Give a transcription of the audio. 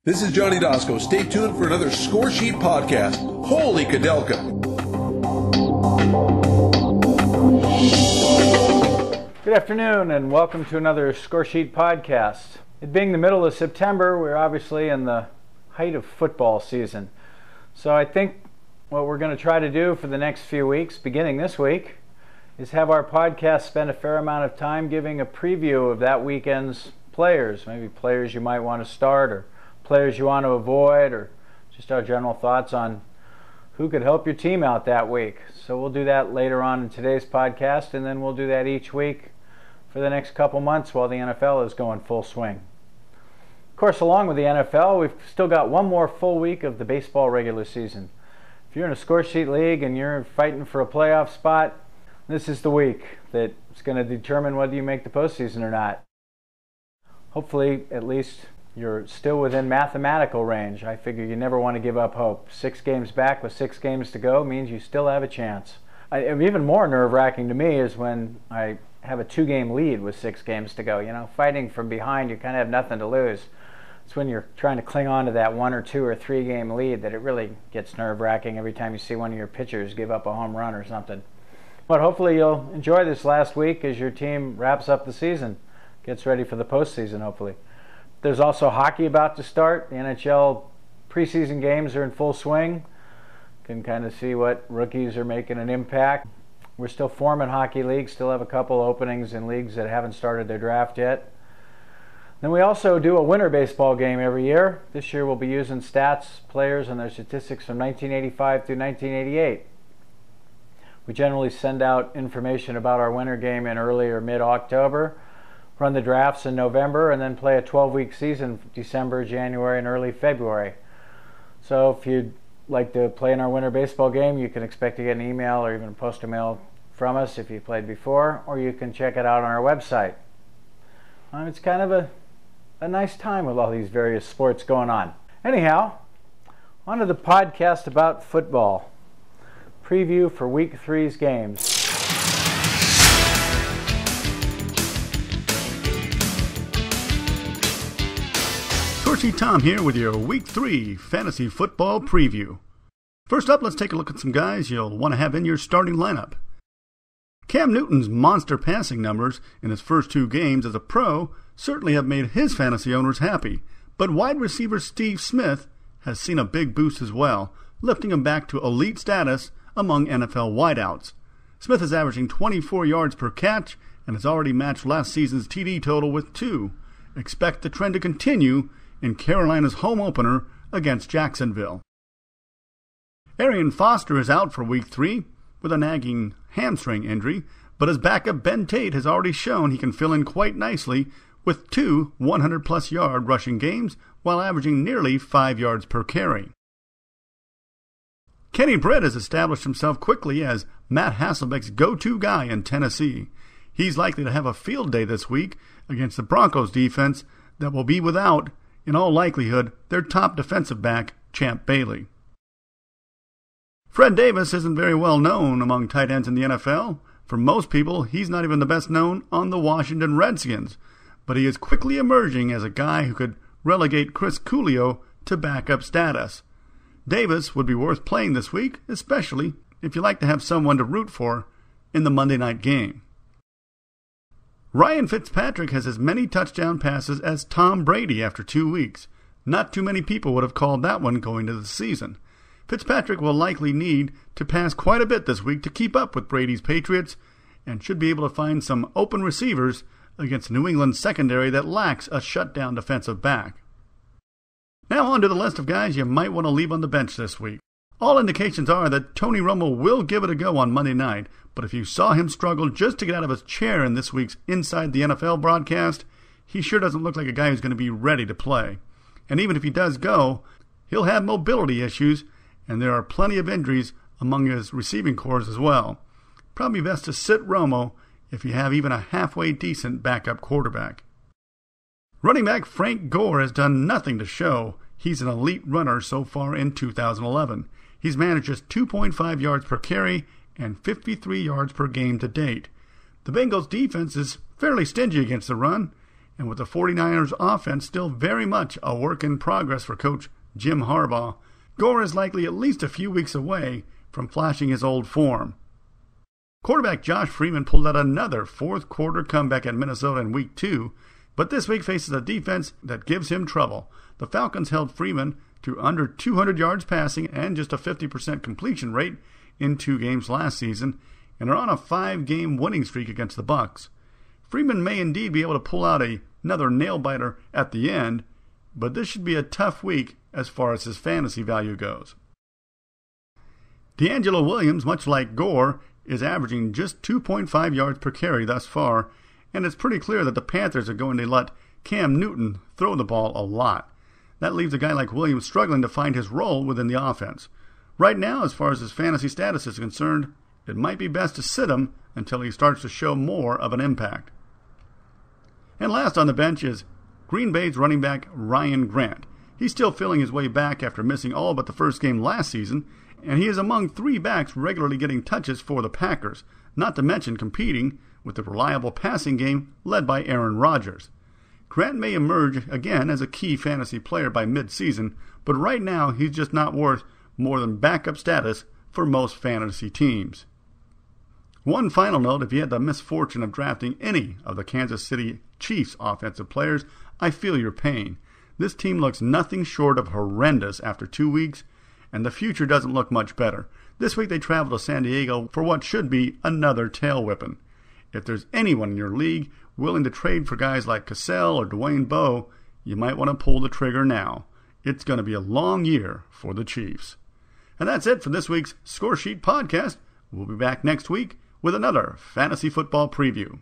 This is Johnny Dosco. Stay tuned for another Scoresheet podcast. Holy Kadelka! Good afternoon and welcome to another Scoresheet podcast. It being the middle of September, we're obviously in the height of football season. So I think what we're going to try to do for the next few weeks, beginning this week, is have our podcast spend a fair amount of time giving a preview of that weekend's players, maybe players you might want to start or players you want to avoid, or just our general thoughts on who could help your team out that week. So we'll do that later on in today's podcast, and then we'll do that each week for the next couple months while the NFL is going full swing. Of course, along with the NFL, we've still got one more full week of the baseball regular season. If you're in a Scoresheet league and you're fighting for a playoff spot, this is the week that's going to determine whether you make the postseason or not. Hopefully, at least, you're still within mathematical range. I figure you never want to give up hope. 6 games back with 6 games to go means you still have a chance. Even more nerve-wracking to me is when I have a 2-game lead with 6 games to go. You know, fighting from behind, you kind of have nothing to lose. It's when you're trying to cling on to that 1 or 2 or 3 game lead that it really gets nerve-wracking every time you see one of your pitchers give up a home run or something. But hopefully you'll enjoy this last week as your team wraps up the season, gets ready for the postseason, hopefully. There's also hockey about to start. The NHL preseason games are in full swing. You can kind of see what rookies are making an impact. We're still forming hockey leagues, still have a couple openings in leagues that haven't started their draft yet. Then we also do a winter baseball game every year. This year we'll be using stats, players, and their statistics from 1985 through 1988. We generally send out information about our winter game in early or mid-October, run the drafts in November, and then play a 12-week season December, January, and early February. So if you'd like to play in our winter baseball game, you can expect to get an email or even a postal mail from us if you played before, or you can check it out on our website. It's kind of a nice time with all these various sports going on. Anyhow, on to the podcast about football. Preview for Week 3's games. Scoresheet Tom here with your Week 3 Fantasy Football Preview. First up, let's take a look at some guys you'll want to have in your starting lineup. Cam Newton's monster passing numbers in his first 2 games as a pro certainly have made his fantasy owners happy, but wide receiver Steve Smith has seen a big boost as well, lifting him back to elite status among NFL wideouts. Smith is averaging 24 yards per catch and has already matched last season's TD total with 2. Expect the trend to continue in Carolina's home opener against Jacksonville. Arian Foster is out for Week 3 with a nagging hamstring injury, but his backup Ben Tate has already shown he can fill in quite nicely with 2 100-plus yard rushing games while averaging nearly 5 yards per carry. Kenny Britt has established himself quickly as Matt Hasselbeck's go-to guy in Tennessee. He's likely to have a field day this week against the Broncos defense that will be without, in all likelihood, their top defensive back, Champ Bailey. Fred Davis isn't very well known among tight ends in the NFL. For most people, he's not even the best known on the Washington Redskins, but he is quickly emerging as a guy who could relegate Chris Coolio to backup status. Davis would be worth playing this week, especially if you like to have someone to root for in the Monday night game. Ryan Fitzpatrick has as many touchdown passes as Tom Brady after 2 weeks. Not too many people would have called that one going into the season. Fitzpatrick will likely need to pass quite a bit this week to keep up with Brady's Patriots and should be able to find some open receivers against New England's secondary that lacks a shutdown defensive back. Now on to the list of guys you might want to leave on the bench this week. All indications are that Tony Romo will give it a go on Monday night, but if you saw him struggle just to get out of his chair in this week's Inside the NFL broadcast, he sure doesn't look like a guy who's going to be ready to play. And even if he does go, he'll have mobility issues, and there are plenty of injuries among his receiving corps as well. Probably best to sit Romo if you have even a halfway decent backup quarterback. Running back Frank Gore has done nothing to show he's an elite runner so far in 2011. He's managed just 2.5 yards per carry and 53 yards per game to date. The Bengals defense is fairly stingy against the run, And with the 49ers offense still very much a work in progress for Coach Jim Harbaugh, Gore is likely at least a few weeks away from flashing his old form. Quarterback Josh Freeman pulled out another fourth-quarter comeback at Minnesota in Week 2, but this week faces a defense that gives him trouble. The Falcons held Freeman to under 200 yards passing and just a 50% completion rate in 2 games last season, and are on a 5-game winning streak against the Bucs. Freeman may indeed be able to pull out another nail-biter at the end, but this should be a tough week as far as his fantasy value goes. D'Angelo Williams, much like Gore, is averaging just 2.5 yards per carry thus far, and it's pretty clear that the Panthers are going to let Cam Newton throw the ball a lot. That leaves a guy like Williams struggling to find his role within the offense. Right now, as far as his fantasy status is concerned, it might be best to sit him until he starts to show more of an impact. And last on the bench is Green Bay's running back Ryan Grant. He's still feeling his way back after missing all but the first game last season, and he is among 3 backs regularly getting touches for the Packers, not to mention competing with the reliable passing game led by Aaron Rodgers. Grant may emerge again as a key fantasy player by mid-season, but right now he's just not worth more than backup status for most fantasy teams. One final note, if you had the misfortune of drafting any of the Kansas City Chiefs offensive players, I feel your pain. This team looks nothing short of horrendous after 2 weeks, and the future doesn't look much better. This week they travel to San Diego for what should be another tail whipping. If there's anyone in your league willing to trade for guys like Cassell or Dwayne Bowe, you might want to pull the trigger now. It's going to be a long year for the Chiefs. And that's it for this week's Scoresheet Podcast. We'll be back next week with another fantasy football preview.